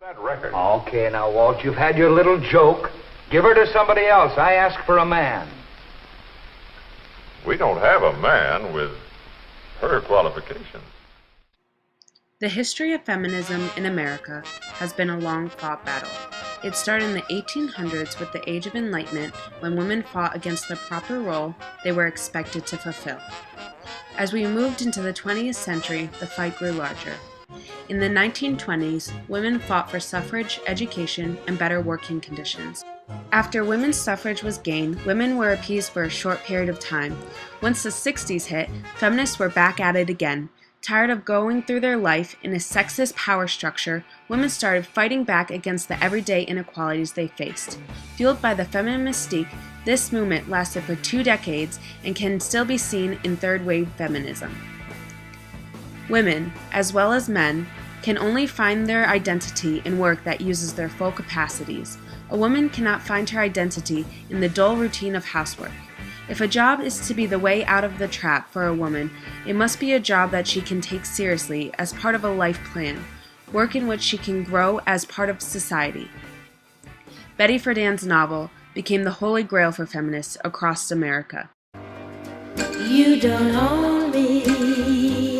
That record. Okay, now, Walt, you've had your little joke. Give her to somebody else. I ask for a man. We don't have a man with her qualifications. The history of feminism in America has been a long-fought battle. It started in the 1800s with the Age of Enlightenment, when women fought against the proper role they were expected to fulfill. As we moved into the 20th century, the fight grew larger. In the 1920s, women fought for suffrage, education, and better working conditions. After women's suffrage was gained, women were appeased for a short period of time. Once the 60s hit, feminists were back at it again. Tired of going through their life in a sexist power structure, women started fighting back against the everyday inequalities they faced. Fueled by the feminine mystique, this movement lasted for 2 decades and can still be seen in third-wave feminism. Women, as well as men, can only find their identity in work that uses their full capacities. A woman cannot find her identity in the dull routine of housework. If a job is to be the way out of the trap for a woman, it must be a job that she can take seriously as part of a life plan, work in which she can grow as part of society. Betty Friedan's novel became the holy grail for feminists across America. You don't own me.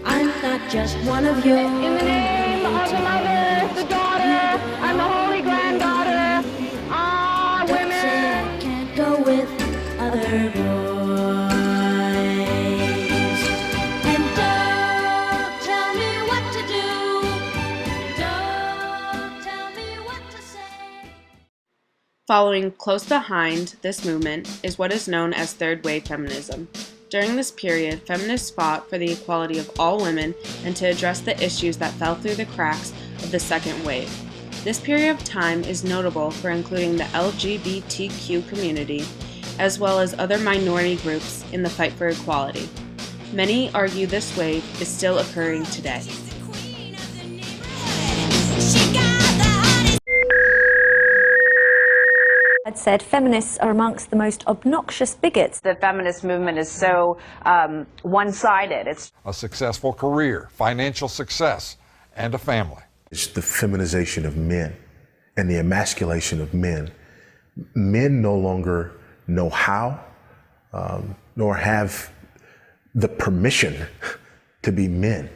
I'm not just one of yours. In the name of the Mother, the Daughter, and the Holy Granddaughter, all women can't go with other boys. And don't tell me what to do. Don't tell me what to say. Following close behind this movement is what is known as third-wave feminism. During this period, feminists fought for the equality of all women and to address the issues that fell through the cracks of the second wave. This period of time is notable for including the LGBTQ community, as well as other minority groups in the fight for equality. Many argue this wave is still occurring today. Had said feminists are amongst the most obnoxious bigots. The feminist movement is so one-sided. It's a successful career, financial success, and a family. It's the feminization of men and the emasculation of men. Men no longer know how, nor have the permission to be men.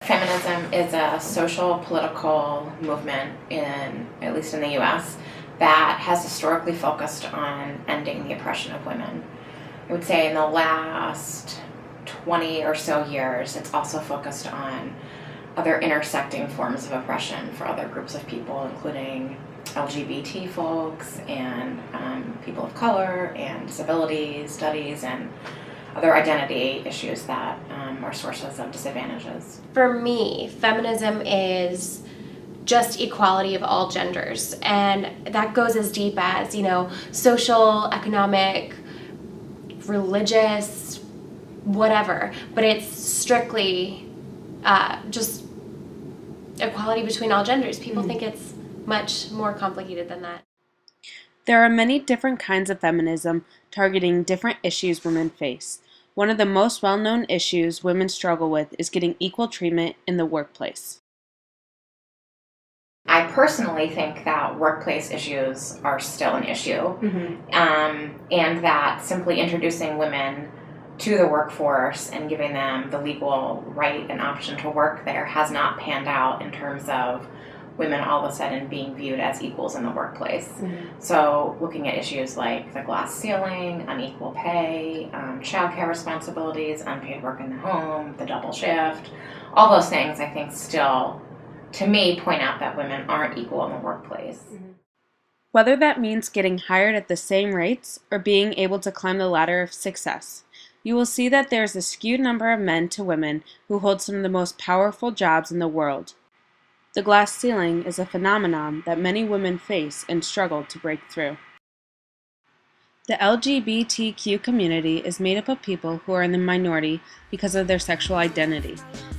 Feminism is a social political movement at least in the US, that has historically focused on ending the oppression of women. I would say in the last 20 or so years, it's also focused on other intersecting forms of oppression for other groups of people, including LGBT folks and people of color and disability studies and other identity issues that are sources of disadvantages. For me, feminism is just equality of all genders, and that goes as deep as, social, economic, religious, whatever, but it's strictly just equality between all genders. People think it's much more complicated than that. There are many different kinds of feminism targeting different issues women face. One of the most well-known issues women struggle with is getting equal treatment in the workplace. I personally think that workplace issues are still an issue, and that simply introducing women to the workforce and giving them the legal right and option to work there has not panned out in terms of women all of a sudden being viewed as equals in the workplace. So looking at issues like the glass ceiling, unequal pay, childcare responsibilities, unpaid work in the home, the double shift, all those things I think still, to me, point out that women aren't equal in the workplace. Whether that means getting hired at the same rates or being able to climb the ladder of success, you will see that there's a skewed number of men to women who hold some of the most powerful jobs in the world. The glass ceiling is a phenomenon that many women face and struggle to break through. The LGBTQ community is made up of people who are in the minority because of their sexual identity.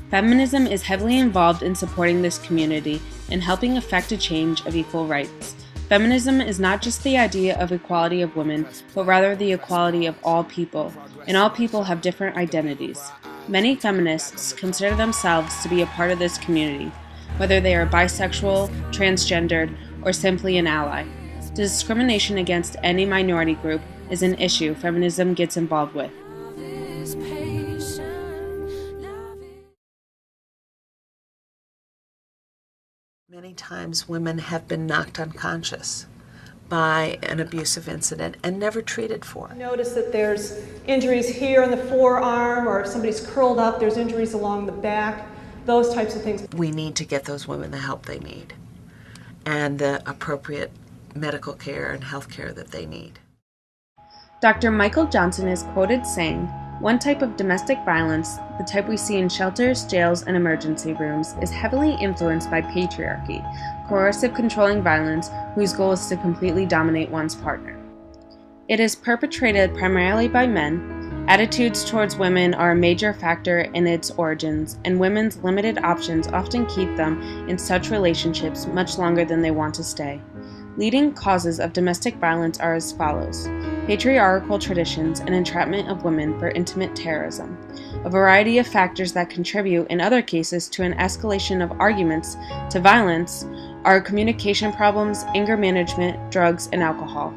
Feminism is heavily involved in supporting this community and helping effect a change of equal rights. Feminism is not just the idea of equality of women, but rather the equality of all people, and all people have different identities. Many feminists consider themselves to be a part of this community, whether they are bisexual, transgendered, or simply an ally. Discrimination against any minority group is an issue feminism gets involved with. Many times women have been knocked unconscious by an abusive incident and never treated for it. Notice that there's injuries here in the forearm, or if somebody's curled up, there's injuries along the back, those types of things. We need to get those women the help they need and the appropriate medical care and health care that they need. Dr. Michael Johnson is quoted saying, "One type of domestic violence, the type we see in shelters, jails, and emergency rooms, is heavily influenced by patriarchy, coercive controlling violence whose goal is to completely dominate one's partner. It is perpetrated primarily by men. Attitudes towards women are a major factor in its origins, and women's limited options often keep them in such relationships much longer than they want to stay. Leading causes of domestic violence are as follows: patriarchal traditions and entrapment of women for intimate terrorism. A variety of factors that contribute in other cases to an escalation of arguments to violence are communication problems, anger management, drugs, and alcohol."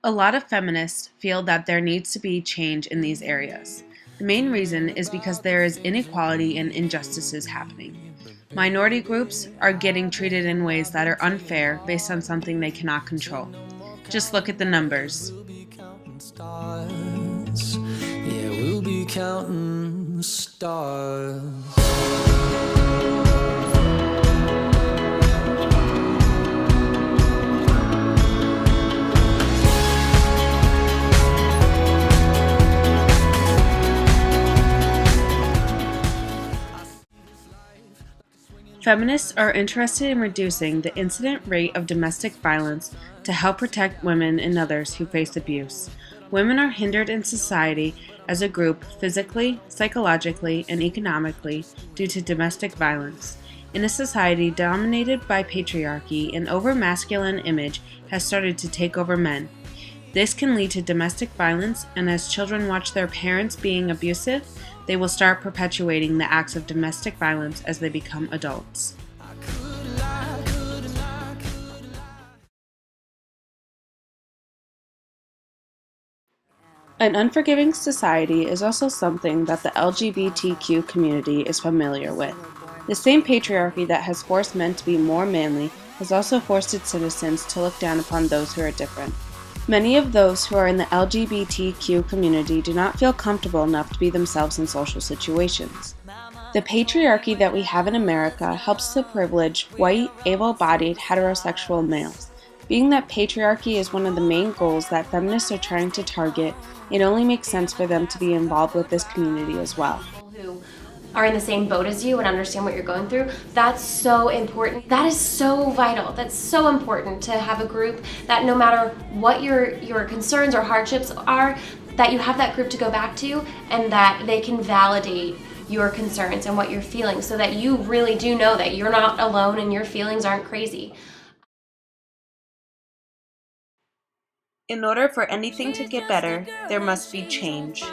A lot of feminists feel that there needs to be change in these areas. The main reason is because there is inequality and injustices happening. Minority groups are getting treated in ways that are unfair based on something they cannot control. Just look at the numbers. Yeah, we'll be counting stars. Feminists are interested in reducing the incident rate of domestic violence to help protect women and others who face abuse. Women are hindered in society as a group physically, psychologically, and economically due to domestic violence. In a society dominated by patriarchy, an over-masculine image has started to take over men. This can lead to domestic violence, and as children watch their parents being abusive, they will start perpetuating the acts of domestic violence as they become adults. An unforgiving society is also something that the LGBTQ community is familiar with. The same patriarchy that has forced men to be more manly has also forced its citizens to look down upon those who are different. Many of those who are in the LGBTQ community do not feel comfortable enough to be themselves in social situations. The patriarchy that we have in America helps to privilege white, able-bodied, heterosexual males. Being that patriarchy is one of the main goals that feminists are trying to target, it only makes sense for them to be involved with this community as well. Who are in the same boat as you and understand what you're going through, that's so important. That is so vital. That's so important to have a group that no matter what your concerns or hardships are, that you have that group to go back to and that they can validate your concerns and what you're feeling so that you really do know that you're not alone and your feelings aren't crazy. In order for anything to get better, there must be change.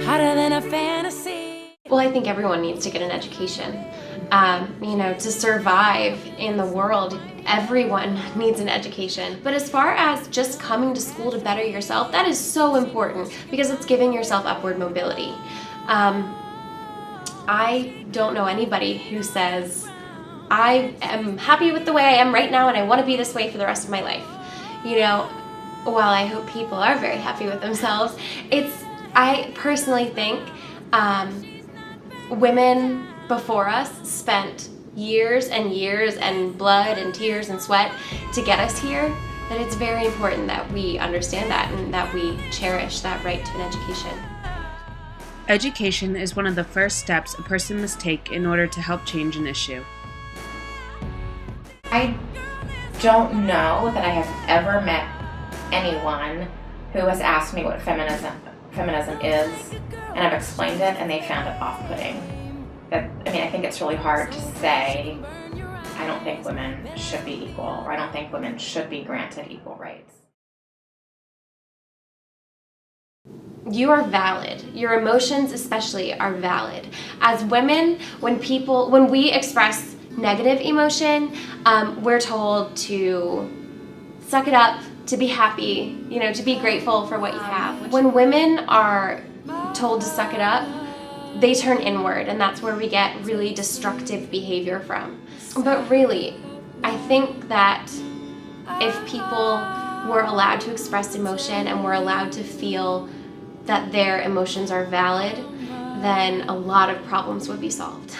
Hotter than a fantasy. Well, I think everyone needs to get an education. To survive in the world, everyone needs an education. But as far as just coming to school to better yourself, that is so important because it's giving yourself upward mobility. I don't know anybody who says, I am happy with the way I am right now and I want to be this way for the rest of my life. While I hope people are very happy with themselves, I personally think women before us spent years and years and blood and tears and sweat to get us here, that it's very important that we understand that and that we cherish that right to an education. Education is one of the first steps a person must take in order to help change an issue. I don't know that I have ever met anyone who has asked me what feminism is, and I've explained it, and they found it off-putting. I think it's really hard to say, I don't think women should be equal, or I don't think women should be granted equal rights. You are valid. Your emotions especially are valid. As women, when we express negative emotion, we're told to suck it up, to be happy, to be grateful for what you have. When women are told to suck it up, they turn inward, and that's where we get really destructive behavior from. But really, I think that if people were allowed to express emotion and were allowed to feel that their emotions are valid, then a lot of problems would be solved.